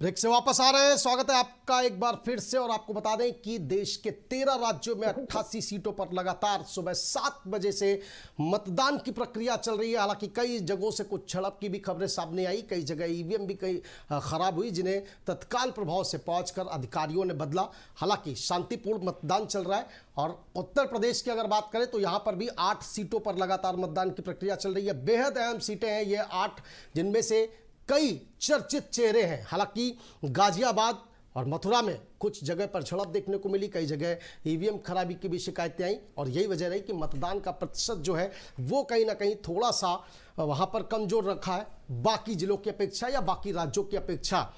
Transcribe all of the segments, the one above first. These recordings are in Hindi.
ब्रेक से वापस आ रहे हैं। स्वागत है आपका एक बार फिर से। और आपको बता दें कि देश के 13 राज्यों में 88 सीटों पर लगातार सुबह 7 बजे से मतदान की प्रक्रिया चल रही है। हालांकि कई जगहों से कुछ झड़प की भी खबरें सामने आई। कई जगह ईवीएम भी कई खराब हुई, जिन्हें तत्काल प्रभाव से पहुंचकर अधिकारियों ने बदला। हालांकि शांतिपूर्ण मतदान चल रहा है। और उत्तर प्रदेश की अगर बात करें तो यहाँ पर भी 8 सीटों पर लगातार मतदान की प्रक्रिया चल रही है। बेहद अहम सीटें हैं ये 8, जिनमें से कई चर्चित चेहरे हैं। हालांकि गाजियाबाद और मथुरा में कुछ जगह पर झड़प देखने को मिली, कई जगह ईवीएम खराबी की भी शिकायतें आई। और यही वजह रही कि मतदान का प्रतिशत जो है वो कहीं ना कहीं थोड़ा सा वहां पर कमजोर रखा है बाकी जिलों की अपेक्षा या बाकी राज्यों की अपेक्षा।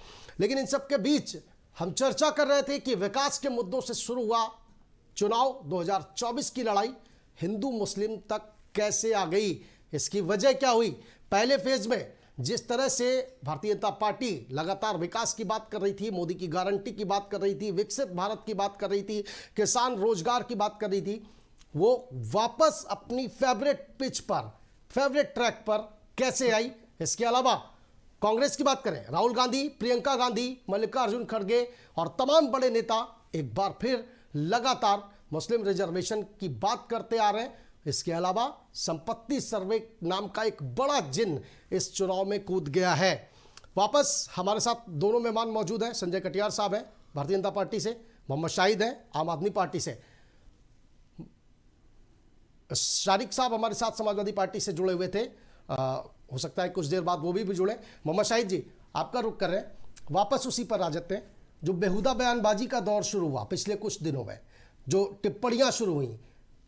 लेकिन इन सब के बीच हम चर्चा कर रहे थे कि विकास के मुद्दों से शुरू हुआ चुनाव 2024 की लड़ाई हिंदू मुस्लिम तक कैसे आ गई, इसकी वजह क्या हुई। पहले फेज में जिस तरह से भारतीय जनता पार्टी लगातार विकास की बात कर रही थी, मोदी की गारंटी की बात कर रही थी, विकसित भारत की बात कर रही थी, किसान रोजगार की बात कर रही थी, वो वापस अपनी फेवरेट पिच पर, फेवरेट ट्रैक पर कैसे आई। इसके अलावा कांग्रेस की बात करें, राहुल गांधी, प्रियंका गांधी, मल्लिकार्जुन खड़गे और तमाम बड़े नेता एक बार फिर लगातार मुस्लिम रिजर्वेशन की बात करते आ रहे हैं। इसके अलावा संपत्ति सर्वे नाम का एक बड़ा जिन इस चुनाव में कूद गया है। वापस हमारे साथ दोनों मेहमान मौजूद हैं। संजय कटियार साहब हैं भारतीय जनता पार्टी से, मोहम्मद शाहिद हैं आम आदमी पार्टी से, शारिक साहब हमारे साथ समाजवादी पार्टी से जुड़े हुए थे। हो सकता है कुछ देर बाद वो भी जुड़े। मोहम्मद शाहिद जी, आपका रुख कर रहे हैं, वापस उसी पर आ जाते हैं। जो बेहुदा बयानबाजी का दौर शुरू हुआ पिछले कुछ दिनों में, जो टिप्पणियां शुरू हुई,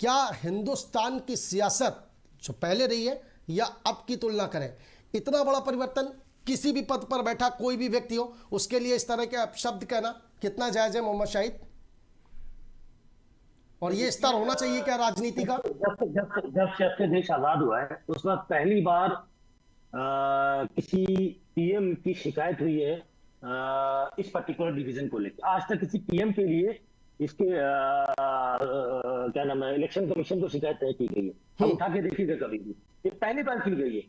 क्या हिंदुस्तान की सियासत जो पहले रही है या अब की तुलना करें, इतना बड़ा परिवर्तन, किसी भी पद पर बैठा कोई भी व्यक्ति हो उसके लिए इस तरह के शब्द कहना कितना जायज है मोहम्मद शाहिद? और ये स्तर होना चाहिए क्या राजनीति का? जब से देश आजाद हुआ है उस वक्त पहली बार किसी पीएम की शिकायत हुई है इस पर्टिकुलर डिवीजन को लेकर। आज तक किसी पीएम के लिए इसके क्या नाम है, इलेक्शन कमीशन को शिकायत तय की गई है। हम उठा के देखिएगा कभी भी, ये पहली बार की गई है।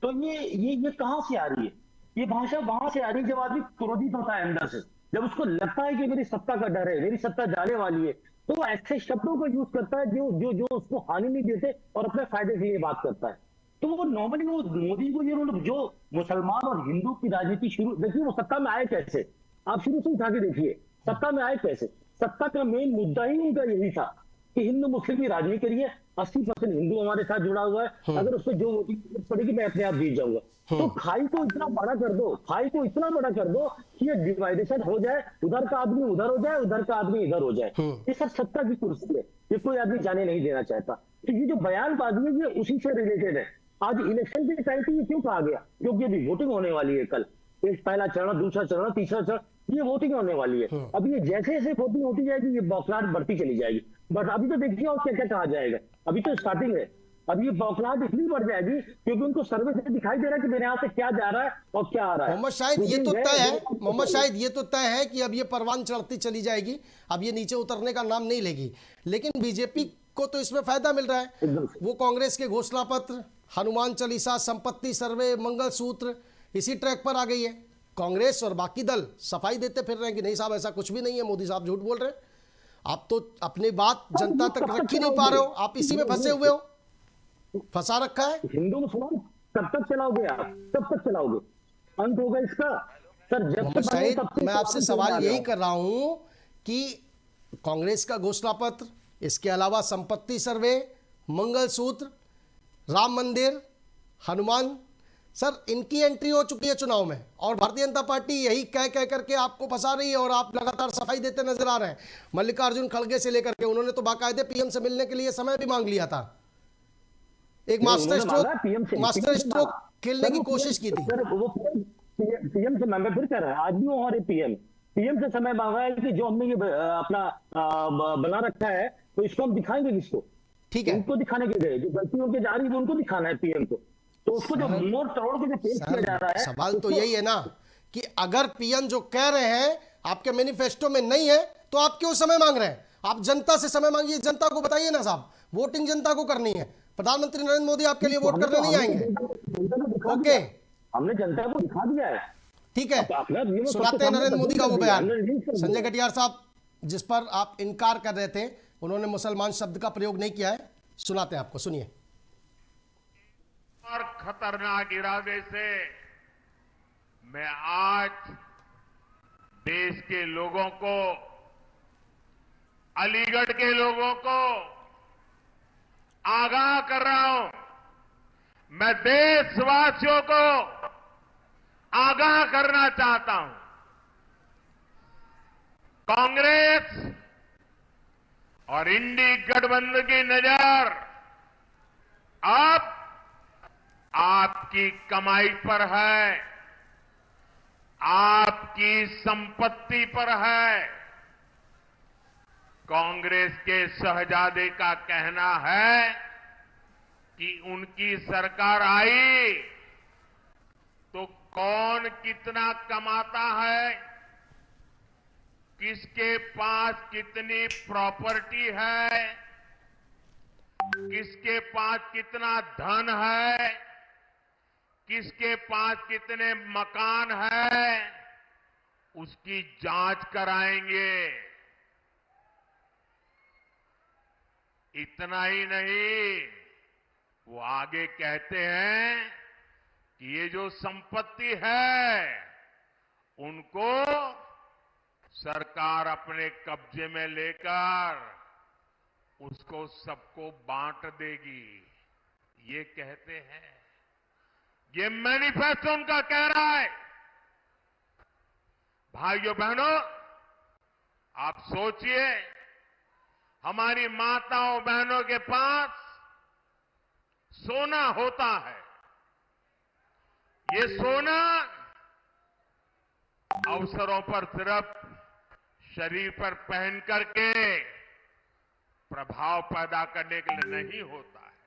तो ये कहां से आ रही है? ये भाषा वहां से आ रही है जब आदमी क्रोधित होता है अंदर से, जब उसको लगता है कि मेरी सत्ता का डर है, मेरी सत्ता जाने वाली है, तो वो ऐसे शब्दों का यूज करता है जो जो जो उसको हानि नहीं देते और अपने फायदे के लिए बात करता है। तो वो नॉर्मली वो मोदी को ये जो मुसलमान और हिंदू की राजनीति शुरू, देखिए वो सत्ता में आए कैसे, आप शुरू से उठा के देखिए सत्ता में आए कैसे। सत्ता का मेन मुद्दा ही उनका यही था कि हिंदू मुस्लिम की राजनीति करिए, 80% हिंदू हमारे साथ जुड़ा हुआ है, अगर उससे जो वोटिंग पड़ेगी मैं अपने आप जीत जाऊंगा। तो खाई को इतना बड़ा कर दो, खाई को इतना बड़ा कर दो कि ये डिवाइडेशन हो जाए, उधर का आदमी उधर हो जाए, उधर का आदमी इधर हो जाए। ये सब सत्ता की कुर्सी है, ये कोई आदमी जाने नहीं देना चाहता। तो ये जो बयानबाजी है ये उसी से रिलेटेड है। आज इलेक्शन के टाइम पे ये क्यों कहा गया? क्योंकि अभी वोटिंग होने वाली है कल, एक पहला चरण, दूसरा चरण, तीसरा चरण, ये वोटिंग होने वाली है। अब ये जैसे जैसे वोटिंग होती जाएगी ये बौखलाहट बढ़ती चली जाएगी। बट अभी तो देखिए और क्या क्या कहा जाएगा, अभी तो स्टार्टिंग है। अब ये बौखलाहट इसलिए बढ़ जाएगी क्योंकि उनको सर्वे से दिखाई दे रहा है कि मेरे यहाँ से क्या जा रहा है और क्या आ रहा है। मोहम्मद शाहिद ये तो तय है, मोहम्मद शाहिद ये तो तय है कि अब ये परवान चढ़ती चली जाएगी, अब ये नीचे उतरने का नाम नहीं लेगी। लेकिन बीजेपी को तो इसमें फायदा मिल रहा है। वो कांग्रेस के घोषणा पत्र, हनुमान चालीसा, संपत्ति सर्वे, मंगलसूत्र, इसी ट्रैक पर आ गई है। कांग्रेस और बाकी दल सफाई देते फिर रहे हैं कि नहीं साहब ऐसा कुछ भी नहीं है, मोदी साहब झूठ बोल रहे हैं। आप तो अपनी बात जनता तक रख ही नहीं पा रहे हो, आप इसी में फंसे हुए हो, फंसा रखा है। हिंदू मुसलमान कब तक चलाओगे आप, कब तक चलाओगे? अंत होगा इसका सर। जब शायद मैं आपसे सवाल यही कर रहा हूं कि कांग्रेस का घोषणा पत्र, इसके अलावा संपत्ति सर्वे, मंगलसूत्र, राम मंदिर, हनुमान, सर इनकी एंट्री हो चुकी है चुनाव में और भारतीय जनता पार्टी यही कह करके आपको फंसा रही है और आप लगातार सफाई देते नजर आ रहे हैं। मल्लिकार्जुन खड़गे से लेकर के उन्होंने तो बाकायदे पीएम से मिलने के लिए समय भी मांग लिया था, एक मास्टर स्ट्रोक खेलने की कोशिश की थी। सर वो पीएम से मैं फिर कह रहा हूं, आज भी वो हमारे पीएम से समय मांगा है कि जो हमने ये अपना बना रखा है तो इसको हम दिखाएंगे किसको? ठीक है, उनको दिखाने के गए जो गलती होकर जा रही है उनको दिखाना है पीएम को। तो उसको जो मोड़ तोड़ के जो पेश किया जा रहा है, सवाल तो यही है ना कि अगर पीएम जो कह रहे हैं आपके मैनिफेस्टो में नहीं है तो आप क्यों समय मांग रहे हैं? आप जनता से समय मांगिए, जनता को बताइए ना साहब, वोटिंग जनता को करनी है। प्रधानमंत्री नरेंद्र मोदी आपके लिए वोट करने नहीं आएंगे। ओके, हमने जनता को दिखा दिया है। ठीक है, अपना नियम सबके सुनाते हैं सामने नरेंद्र मोदी का वो बदल दिया, बयान। हमने रिलीज कर संजय दिया। कटियार साहब, जिस पर आप इनकार कर रहे थे, उन्होंने मुसलमान शब्द का प्रयोग नहीं किया है, सुनाते हैं आपको, सुनिए। और खतरनाक इरादे से मैं आज देश के लोगों को, अलीगढ़ के लोगों को आगाह कर रहा हूं। मैं देशवासियों को आगाह करना चाहता हूं। कांग्रेस और इंडी गठबंधन की नजर अब आपकी कमाई पर है, आपकी संपत्ति पर है। कांग्रेस के शहजादे का कहना है कि उनकी सरकार आई तो कौन कितना कमाता है, किसके पास कितनी प्रॉपर्टी है, किसके पास कितना धन है, किसके पास कितने मकान है, उसकी जांच कराएंगे। इतना ही नहीं, वो आगे कहते हैं कि ये जो संपत्ति है उनको सरकार अपने कब्जे में लेकर उसको सबको बांट देगी, ये कहते हैं। ये मैनिफेस्टो उनका कह रहा है। भाइयों बहनों, आप सोचिए, हमारी माताओं बहनों के पास सोना होता है। ये सोना अवसरों पर सिर्फ शरीर पर पहन करके प्रभाव पैदा करने के लिए नहीं होता है।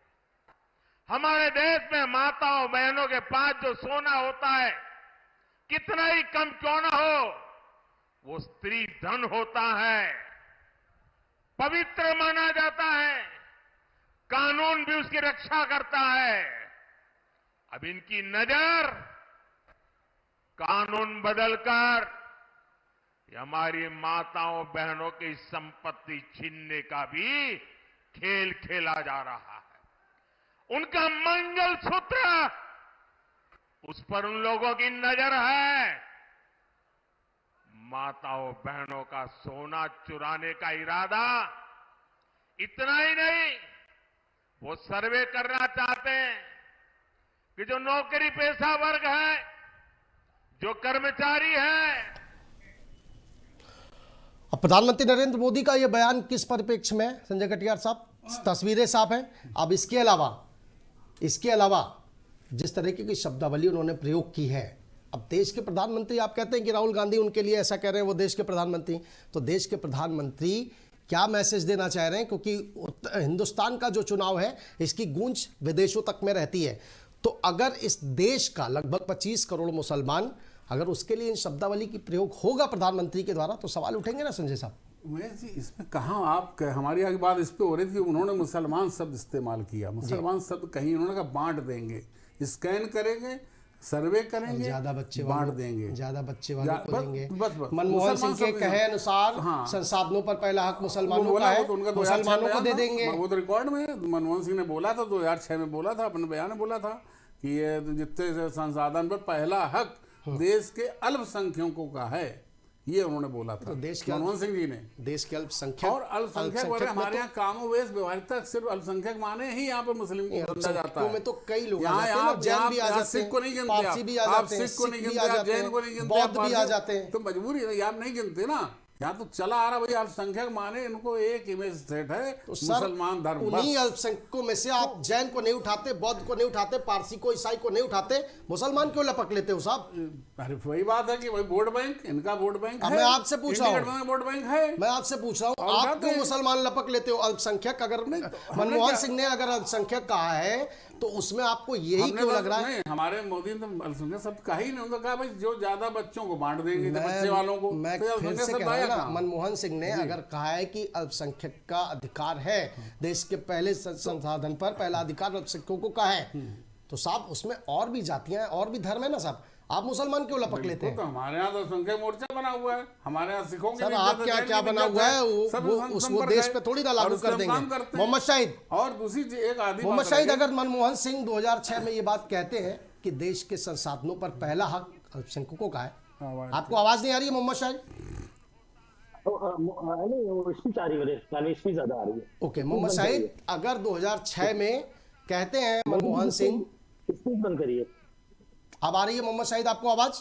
हमारे देश में माताओं बहनों के पास जो सोना होता है, कितना ही कम क्यों ना हो, वो स्त्री धन होता है, पवित्र माना जाता है, कानून भी उसकी रक्षा करता है। अब इनकी नजर कानून बदलकर हमारी माताओं बहनों की संपत्ति छीनने का भी खेल खेला जा रहा है। उनका मंगलसूत्र, उस पर उन लोगों की नजर है। माताओं बहनों का सोना चुराने का इरादा। इतना ही नहीं, वो सर्वे करना चाहते हैं कि जो नौकरी पेशा वर्ग है, जो कर्मचारी है। अब प्रधानमंत्री नरेंद्र मोदी का यह बयान किस परिप्रेक्ष्य में है संजय कटियार साहब? तस्वीरें साफ हैं। अब इसके अलावा जिस तरीके की शब्दावली उन्होंने प्रयोग की है, अब देश के प्रधानमंत्री, आप कहते हैं कि राहुल गांधी उनके लिए ऐसा कह रहे हैं, वो देश के प्रधानमंत्री, तो देश के प्रधानमंत्री क्या मैसेज देना चाह रहे हैं? क्योंकि हिंदुस्तान का जो चुनाव है, इसकी गूंज विदेशों तक में रहती है। तो अगर इस देश का लगभग 25 करोड़ मुसलमान, अगर उसके लिए इन शब्दावली की प्रयोग होगा प्रधानमंत्री के द्वारा, तो सवाल उठेंगे ना संजय साहब? उमेश जी, इसमें कहाँ आप हमारी आगे बात इस पे हो रही थी, उन्होंने मुसलमान शब्द इस्तेमाल किया। मुसलमान शब्द कहीं उन्होंने कहा बांट देंगे, स्कैन करेंगे, सर्वे करेंगे, ज्यादा बच्चे बांट देंगे, ज्यादा बच्चे वालों को देंगे। बस मनमोहन सिंह के कहे अनुसार संसाधन पर पहला हक मुसलमानों का है, मुसलमानों को दे देंगे। वो तो रिकॉर्ड में मनमोहन सिंह ने बोला था, 2006 में बोला था, अपने बयान में बोला था कि ये जितने संसाधन पर पहला हक देश के अल्पसंख्यकों का है, ये उन्होंने बोला था। तो देश के मनमोहन सिंह जी ने देश के अल्पसंख्यक और अल्पसंख्यक वाले हमारे यहाँ कामोवेश व्यवहारिकता सिर्फ अल्पसंख्यक माने ही यहाँ पे मुस्लिम को समझा जाता है। में तो कई लोग यहाँ जैन भी आ जाते हैं, सिख को नहीं गिनते, पारसी भी आ आप जाते हैं, सिख को नहीं सिख भी गिनते, आ आप जाते जैन हैं, को नहीं गिनते, बौद्ध भी आ जाते हैं। तो मजबूरी है, आप नहीं गिनते ना। यहाँ तो चला आ रहा भाई, अल्पसंख्यक माने इनको एक इमेज सेट है, तो मुसलमान धर्म। उन्हीं अल्पसंख्यकों में से आप जैन को नहीं उठाते, बौद्ध को नहीं उठाते, पारसी को, ईसाई को नहीं उठाते, मुसलमान क्यों लपक लेते हो साहब? अरे वही बात है कि भाई वोट बैंक, इनका वोट बैंक है। मैं आपसे पूछ रहा हूँ, वोट बैंक है, मैं आपसे पूछ रहा हूँ, आप क्यों मुसलमान लपक लेते हो? अल्पसंख्यक, अगर मनमोहन सिंह ने अगर अल्पसंख्यक कहा है, तो उसमें आपको यही क्यों लग रहा है? नहीं, हमारे मोदी ने अल्पसंख्यक शब्द कहा ही नहीं, उन्होंने कहा भाई जो ज्यादा बच्चों को बांट देंगे, बच्चे वालों को। मैं फिर से कह रहा हूं ना, मनमोहन सिंह ने अगर कहा है कि अल्पसंख्यक का अधिकार है, देश के पहले संसाधन पर पहला अधिकार अल्पसंख्यकों को का है, तो साहब उसमें और भी जातियां, और भी धर्म है ना साहब। आप मुसलमान क्यों लपक लेते हैं? तो हमारे यहाँ तो संख्या मोर्चा बना हुआ है, हमारे यहाँ सिखों की सर भी आप इज्जत क्या है, क्या जैन की बना इज्जत हुआ है सब वो संपर्क देश है, पे थोड़ी ना लागू और उससे कर हम देंगे। काम करते हैं। मोहम्मद शाहिद, और दूसरी चीज एक आदि मोहम्मद बात शाहिद, रखिए। अगर मनमोहन सिंह 2006 में ये बात कहते हैं कि देश के संसाधनों पर पहला हक अल्पसंख्यकों का है, आपको आवाज नहीं आ रही है मोहम्मद शाहिद? नहीं, स्पीच आ रही है मेरे, स्पीच ज्यादा आ रही है। ओके मोहम्मद शाहिद, अगर 2006 में कहते हैं मनमोहन सिंह, स्पीच बंद करिए। अब आ रही है मोहम्मद शाहिद आपको आवाज?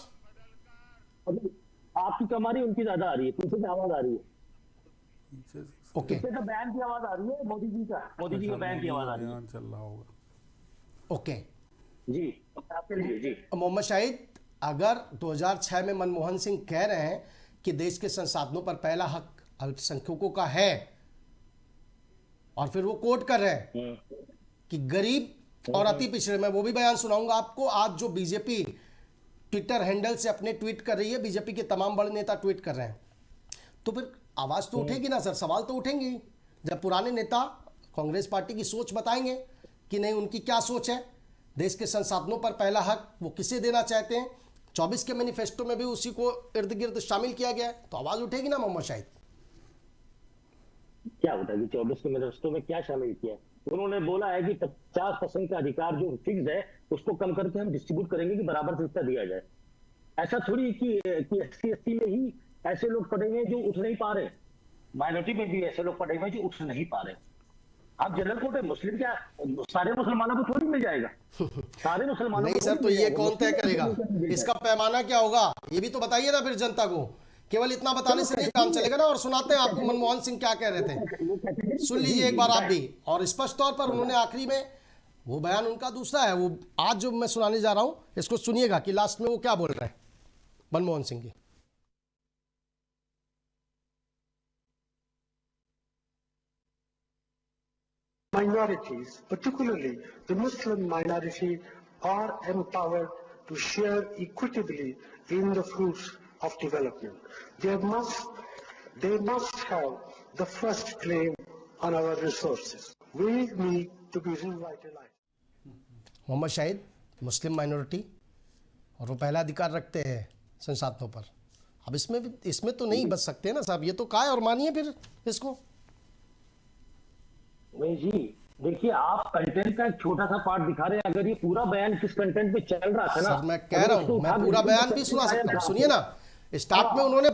अभी आपकी कम आ रही है, उनकी ज्यादा आ रही है, पीछे से आवाज आ रही है। ओके पीछे का बयान की आवाज आ रही है, मोदी जी का, मोदी जी के बयान की आवाज आ रही है। चल रहा होगा। ओके जी आपके लिए जी। मोहम्मद शाहिद, अगर 2006 में मनमोहन सिंह कह रहे हैं कि देश के संसाधनों पर पहला हक अल्पसंख्यकों का है, और फिर वो कोट कर रहे हैं कि गरीब और अति पिछड़े, मैं वो भी बयान सुनाऊंगा आपको। आज जो बीजेपी ट्विटर हैंडल से अपने ट्वीट कर रही है, बीजेपी के तमाम बड़े नेता ट्वीट कर रहे हैं, तो फिर आवाज तो उठेगी ना सर, सवाल तो उठेंगे ही। जब पुराने नेता कांग्रेस पार्टी की सोच बताएंगे कि नहीं उनकी क्या सोच है, देश के संसाधनों पर पहला हक वो किसे देना चाहते हैं, 24 के मैनिफेस्टो में भी उसी को इर्द गिर्द शामिल किया गया है, तो आवाज उठेगी ना मोहम्मद शाहिद? क्या होता है कि 24 के मैनिफेस्टो में क्या शामिल किया है? उन्होंने बोला है कि 50% का अधिकार जो फिक्स है उसको कम करके हम डिस्ट्रीब्यूट करेंगे कि बराबर से हिस्सा दिया जाए। ऐसा थोड़ी कि SC/ST में ही ऐसे लोग पड़े हुए हैं जो उठ नहीं पा रहे, माइनॉरिटी में भी ऐसे लोग पड़े हुए हैं जो उठ नहीं पा रहे। आप जनरल कोटे मुस्लिम, क्या सारे मुसलमानों को थोड़ी मिल जाएगा? सारे मुसलमानों नहीं को सर, थोड़ी तो मिल ये जाएगा। कौन तय करेगा? मुस्लिम को इसका पैमाना क्या होगा ये भी तो बताइए ना फिर जनता को। केवल इतना बताने से नहीं काम चलेगा ना। और सुनाते हैं आपको मनमोहन सिंह क्या कह रहे थे, सुन लीजिए एक बार आप भी। और स्पष्ट तौर पर उन्होंने आखिरी में, वो बयान उनका दूसरा है, वो आज जो मैं सुनाने जा रहा हूं इसको सुनिएगा कि लास्ट में वो क्या बोल रहे हैं Manmohan Singh ji. Minorities, particularly the Muslim minority, are empowered to share equitably in the fruits of development. They must have the first claim on our resources. We need to be revitalized. Mohammad Shahid, Muslim minority, और वो पहला अधिकार रखते हैं संसाधनों पर। अब इसमें तो नहीं बच सकते ना साहब, ये तो कहा है, और मानिए फिर इसको। नहीं जी, देखिए आप कंटेंट का एक छोटा सा पार्ट दिखा रहे हैं। अगर ये पूरा बयान किस कंटेंट पे चल रहा था ना, सर मैं कह रहा हूं, मैं पूरा बयान भी सुना सकता हूं, सुनिए ना। स्टार्ट में उन्होंने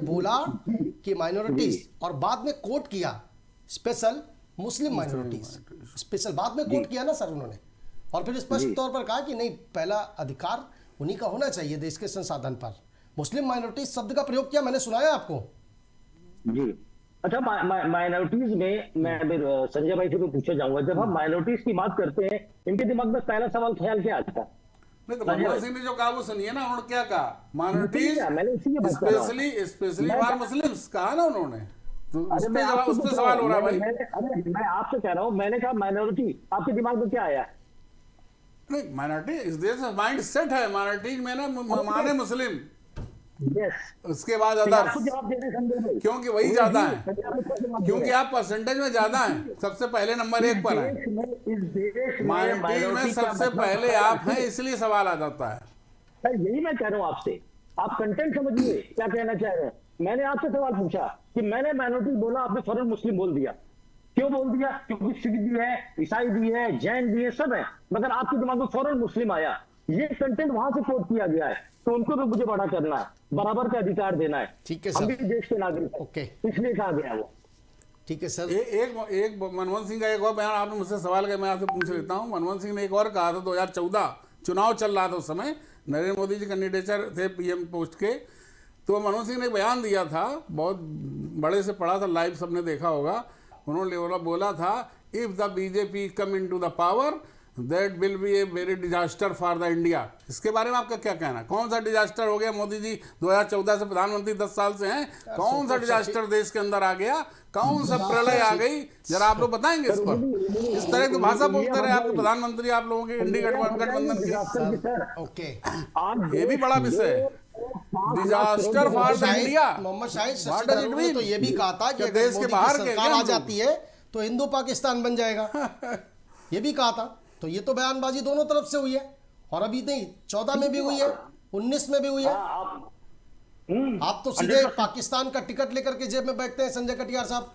बोला कि माइनॉरिटीज, और बाद में कोट किया स्पेशल मुस्लिम माइनॉरिटीज, स्पेशल बाद में कोट किया ना सर उन्होंने। और फिर स्पष्ट तौर पर कहा कि नहीं, पहला अधिकार उन्हीं का होना चाहिए देश के संसाधन पर। मुस्लिम माइनॉरिटीज शब्द का प्रयोग किया, मैंने सुनाया आपको जी। अच्छा, माइनॉरिटीज में मैं संजय भाई से भी पूछे जाऊंगा, जब हम माइनॉरिटीज की बात करते हैं, इनके दिमाग में पहला सवाल ख्याल क्या आता है? नहीं तो मनमोहन सिंह ने जो कहा वो सुनिए ना, उन्होंने क्या कहा, माइनॉरिटीज मैंने इसी की बात कर रहा हूं। स्पेशली फॉर मुस्लिम्स कहा ना उन्होंने, तो अरे मैं आपसे उस पे पूछ रहा सवाल हूं, हो रहा है भाई। मैं आपसे कह रहा हूं, मैंने कहा माइनॉरिटी, आपके दिमाग में क्या आया? नहीं, माइनॉरिटी इस देश में माइंड सेट है, माइनॉरिटीज में ना माने मुस्लिम, यस, उसके बाद आपको अदर्स, जवाब देने संजय भाई, क्योंकि वही ज्यादा है, क्योंकि क्योंकि आप परसेंटेज में ज्यादा हैं, सबसे पहले नंबर 1 पर है। इस देश में माइनॉरिटीज में सबसे पहले आप हैं, इसलिए सवाल आ जाता है। सर यही मैं कह रहा हूं आपसे, आप कंटेंट समझिए क्या कहना चाह रहे हैं। मैंने आपसे सवाल पूछा कि मैंने माइनॉरिटी बोला, आपने फौरन मुस्लिम बोल दिया। क्यों बोल दिया? क्योंकि सिख भी है, ईसाई भी है, जैन भी है, सब है, मगर आपके दिमाग में फौरन मुस्लिम आया। ये कंटेंट वहां से कोट किया गया है, तो उनको भी मुझे बड़ा करना है, बराबर का अधिकार देना है। ठीक है हम सर, भी देश के नागरिक हैं, ओके, इसलिए कहा गया है वो। ठीक है सर। एक मनमोहन सिंह का एक और बयान, आपने मुझसे सवाल किया, मैं आपसे पूछ लेता हूँ। मनमोहन सिंह ने एक और कहा था, 2014 चुनाव चल रहा था उस समय, नरेंद्र मोदी जी कैंडिडेटर थे PM पोस्ट के, तो मनमोहन सिंह ने एक बयान दिया था, बहुत बड़े से पढ़ा था, लाइव सबने देखा होगा। उन्होंने बोला था, if the BJP come into the power that will be a very disaster for the India. इसके बारे में आपका क्या कहना है? कौन सा डिजास्टर हो गया? मोदी जी 2014 से प्रधानमंत्री 10 साल से हैं, कौन सा डिजास्टर देश के अंदर आ गया? कौन सा प्रलय आ गई? जरा आप लोग बताएंगे इस पर। इस तरह की भाषा बोलते रहे आपके प्रधानमंत्री, आप लोगों के इंडी गठबंधन की। ओके, ये भी बड़ा विषय है, disaster for the India. Mohammad Shahid What Shashi does it Tharoor ने mean? तो ये भी कहा था कि क्या अगर देश के मोदी बाहर की के सरकार क्या आ हम जाती है तो हिंदू पाकिस्तान बन जाएगा, ये भी कहा था। तो ये तो बयानबाजी दोनों तरफ से हुई है, और अभी नहीं, 14 में भी हुई है, 19 में भी हुई है। आप तो सीधे 100% पाकिस्तान का टिकट लेकर के जेब में बैठते हैं संजय कटियार साहब।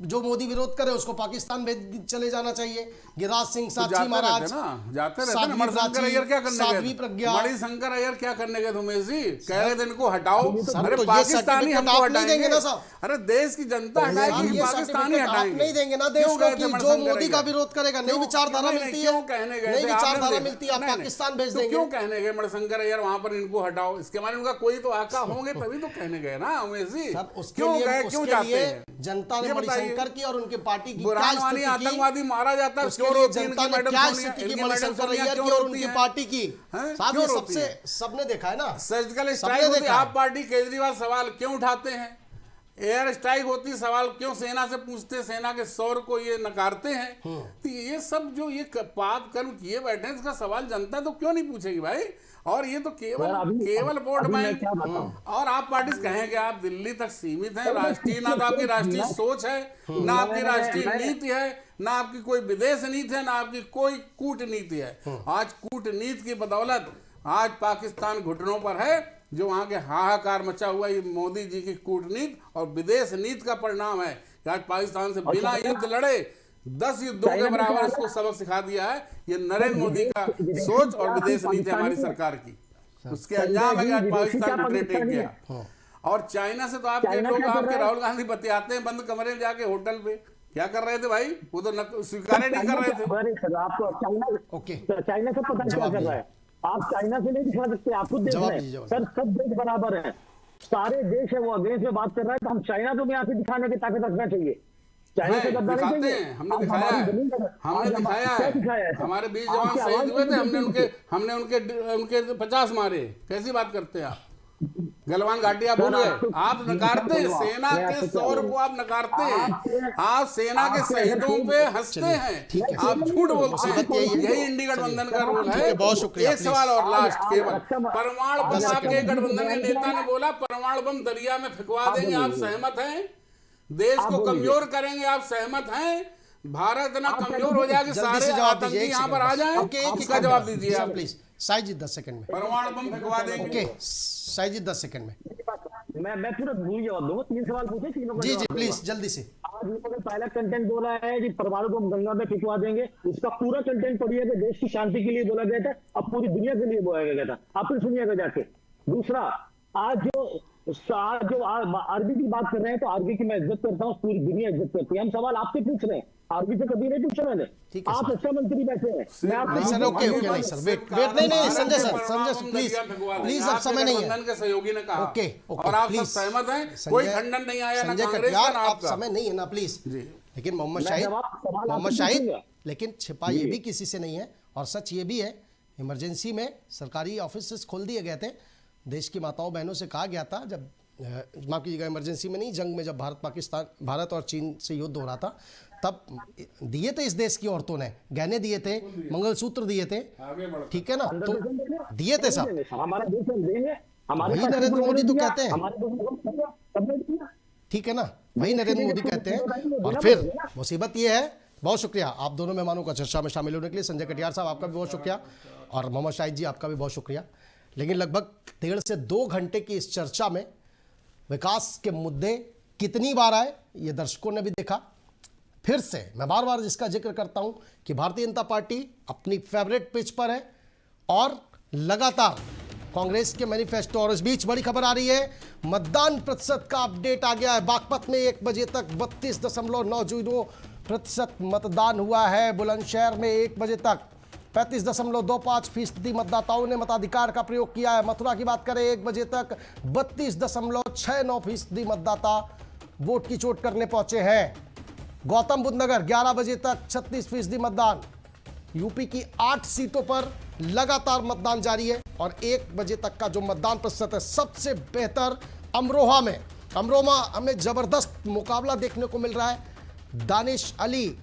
जो मोदी विरोध करे उसको पाकिस्तान भेज चले जाना चाहिए। गिरिराज सिंह, साक्षी महाराज, जाते रहते ना। साध्वी मणिशंकर अय्यर क्या करने साध्वी गए? प्रज्ञा, मणिशंकर अय्यर क्या करने गए उमेश जी? कह रहे थे इनको हटाओ। सर, अरे तो ये पाकिस्तानी सर्टिफिकेट हमको आप नहीं देंगे हटाएंगे ना साहब? अरे देश की जनता हटाएगी, ये पाकिस्तानी सर्टिफिकेट आप हटाएंगे। नहीं देंगे ना देश क्यों को गए थे कि जो मणिशंकर मोदी का अय्यर? विरोध करेगा, नई क्यों? विचारधारा नहीं, मिलती क्यों है, कहने गए नई थे? विचारधारा आपने मिलती है, आप नहीं, नहीं। पाकिस्तान भेज तो देंगे। क्यों कहने गए मणिशंकर अय्यर वहां पर इनको हटाओ? इसके माने उनका कोई तो आका होंगे तभी तो कहने गए ना उमेश जी। सर, उसके क्यों लिए गए, क्यों उसके जाते लिए हैं? जनता ने ये बताइए। मणिशंकर की और उनके पार्टी की क्या बुरहानवानी स्थिति की, आतंकवादी मारा जाता है, उसके क्यों लिए रोती है जनता इनकी ने मैडम क्या सोनिया? स्थिति की इनकी मैडम मणिशंकर सोनिया अय्यर क्यों की और रोती उनकी है? पार्टी की। हैं? साहब क्यों ये रोती सबसे है? सबने देखा है ना, सर्जिकल सबने स्ट्राइक होती, देखा। आप पार्टी केजरीवाल सवाल क्यों उठाते हैं? एयर स्ट्राइक होती, सवाल क्यों सेना से पूछते? सेना के शौर्य को ये नकारते हैं। तो ये सब जो ये पाप कर्म किए बैठे हैं, इसका सवाल जनता तो क्यों नहीं पूछेगी भाई? और ये तो केवल वोट बैंक। और आप पार्टी कहेंगे आप दिल्ली तक सीमित हैं, राष्ट्रीय ना तो आपकी राष्ट्रीय सोच है, ना आपकी राष्ट्रीय नीति है, ना आपकी कोई विदेश नीति है, ना आपकी कोई कूटनीति है। आज कूटनीति की बदौलत आज पाकिस्तान घुटनों पर है। जो वहां के हाहाकार मचा हुआ ये मोदी जी की कूटनीति और विदेश नीति का परिणाम है कि आज पाकिस्तान से बिना युद्ध लड़े 10 युद्धों के बराबर इसको सबक सिखा दिया है। ये नरेंद्र मोदी का सोच और विदेश नीति हमारी सरकार की, उसके अंजाम है कि आज पाकिस्तान रिट्रीट गया। और चाइना से तो आपके लोग, आपके राहुल गांधी बतियाते हैं बंद कमरे में जाके होटल पे। क्या कर रहे थे भाई? वो तो स्वीकार नहीं कर रहे थे। आपको ओके, चाइना से पता क्या कर रहा है? आप चाइना से नहीं दिखा सकते, आप खुद देख रहे हैं। सर, सब देश बराबर हैं, सारे देश है। वो अगेंस्ट में बात कर रहा है तो हम चाइना को भी आके दिखाने की ताकत रखना चाहिए। चाइना से गद्दारी दिखाते चाहिए। हैं, हमने दिखाया है, हमने दिखाया है। हमारे 20 जवान शहीद हुए थे, हमने उनके 50 मारे। कैसी बात करते हैं आप? गलवान घाटी आप भूल गए? आप नकारते हैं सेना के शौर्य को, आप नकारते हैं, आप सेना के शहीदों पे हंसते हैं, आप झूठ बोलते हैं। यही इंडी गठबंधन का रोल है। बहुत शुक्रिया। एक सवाल और लास्ट, केवल परमाणु बम, आपके गठबंधन के नेता ने बोला परमाणु बम दरिया में फेंकवा देंगे, आप सहमत हैं? देश को कमजोर करेंगे, आप सहमत हैं? भारत ना कमजोर हो जाएगा, सारे आतंकी यहाँ पर आ जाएं। इसका जवाब दीजिए आप प्लीज। साई जी 10 सेकंड में परमाणु बम फेंकवा देंगे। ओके, साई जी 10 सेकंड में। मैं पूरा भूल जवाब दूंगा। 3 सवाल पूछे, तीनों का जी जी जवाब प्लीज दूंगा। जल्दी से। आज लोगों ने पहला कंटेंट बोला है कि परमाणु बम गंगा में फेंकवा देंगे। उसका पूरा कंटेंट पढ़िए कि देश की शांति के लिए बोला गया था, अब पूरी दुनिया के लिए बोला गया था। आप फिर सुनिएगा जाके। दूसरा, आज जो आरबी की बात कर रहे हैं तो आरबी की मैं इज्जत करता हूँ, पूरी दुनिया इज्जत करती है। हम सवाल आपसे पूछ रहे हैं, आरबी से कभी नहीं पूछा मैंने। आप रक्षा मंत्री बैठे हैं, मैं आपसे नहीं सर, ओके ओके, नहीं सर, वेट नहीं संजय सर प्लीज प्लीज, अब समय नहीं है। के सहयोगी ने कहा ओके और आप सब सहमत हैं, कोई खंडन नहीं आया ना कांग्रेस का ना आप आपका। समय नहीं है ना प्लीज। लेकिन मोहम्मद सवाल शाहिद, लेकिन छिपा ये भी किसी से नहीं है और सच ये भी है, इमरजेंसी में सरकारी ऑफिस खोल दिए गए थे। देश की माताओं बहनों से कहा गया था, जब माफ कीजिएगा इमरजेंसी में नहीं, जंग में जब भारत और चीन से युद्ध हो रहा था, तब दिए थे इस देश की औरतों ने, गहने दिए थे, मंगलसूत्र दिए थे, ठीक है ना, तो दिए थे सब। हमारा देश हम देंगे, वही नरेंद्र मोदी तो कहते हैं, ठीक है ना, वही नरेंद्र मोदी कहते हैं। और फिर मुसीबत ये है, बहुत शुक्रिया आप दोनों मेहमानों का चर्चा में शामिल होने के लिए। संजय कटियार साहब आपका भी बहुत शुक्रिया और मोहम्मद शाहिद जी आपका भी बहुत शुक्रिया। लेकिन लगभग 1.5 से 2 घंटे की इस चर्चा में विकास के मुद्दे कितनी बार आए ये दर्शकों ने भी देखा। फिर से मैं बार बार जिसका जिक्र करता हूं कि भारतीय जनता पार्टी अपनी फेवरेट पिच पर है और लगातार कांग्रेस के मैनिफेस्टो। और इस बीच बड़ी खबर आ रही है, मतदान प्रतिशत का अपडेट आ गया है। बागपत में 1 बजे तक 32.90% मतदान हुआ है। बुलंदशहर में 1 बजे तक 35.25% मतदाताओं ने मताधिकार का प्रयोग किया है। मथुरा की बात करें 1 बजे तक 32.69% मतदाता वोट की चोट करने पहुंचे हैं। गौतम बुद्ध नगर 11 बजे तक 36% मतदान। यूपी की 8 सीटों पर लगातार मतदान जारी है और 1 बजे तक का जो मतदान प्रतिशत है सबसे बेहतर अमरोहा में। अमरोहा हमें जबरदस्त मुकाबला देखने को मिल रहा है। दानिश अली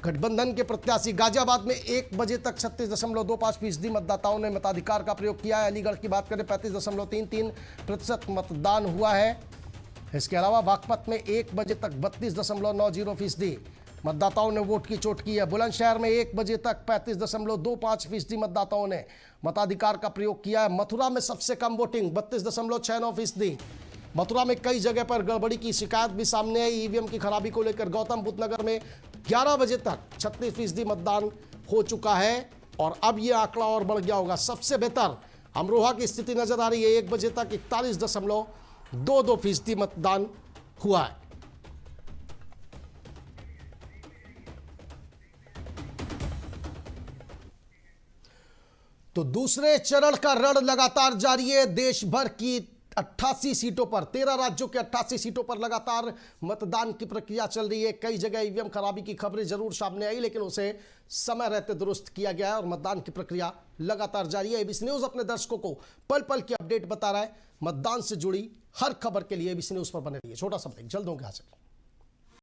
गठबंधन के प्रत्याशी। गाजियाबाद में 1 बजे तक 36.25% मतदाताओं ने मताधिकार का प्रयोग किया है। अलीगढ़ की बात करें 35.33% मतदान हुआ है। इसके अलावा बागपत में 1 बजे तक 32.90%। मतदाताओं ने वोट की चोट की है। बुलंदशहर में 1 बजे तक 35.25% मतदाताओं ने मताधिकार का प्रयोग किया है। मथुरा में सबसे कम वोटिंग 32.69%। मथुरा में कई जगह पर गड़बड़ी की शिकायत भी सामने आई। ईवीएम की खराबी को लेकर गौतम बुद्ध नगर में 11 बजे तक 36% मतदान हो चुका है और अब यह आंकड़ा और बढ़ गया होगा। सबसे बेहतर अमरोहा की स्थिति नजर आ रही है। 1 बजे तक 41.22% मतदान हुआ है। तो दूसरे चरण का रण लगातार जारी है। देश भर की 88 सीटों पर 13 राज्यों के 88 सीटों पर लगातार मतदान की प्रक्रिया चल रही है। कई जगह ईवीएम खराबी की खबरें जरूर सामने आई, लेकिन उसे समय रहते दुरुस्त किया गया है और मतदान की प्रक्रिया लगातार जारी है। एबीसी न्यूज अपने दर्शकों को पल पल की अपडेट बता रहा है। मतदान से जुड़ी हर खबर के लिए एबीसी न्यूज पर बने रहिए। छोटा सा ब्रेक, जल्द होंगे हाजिर।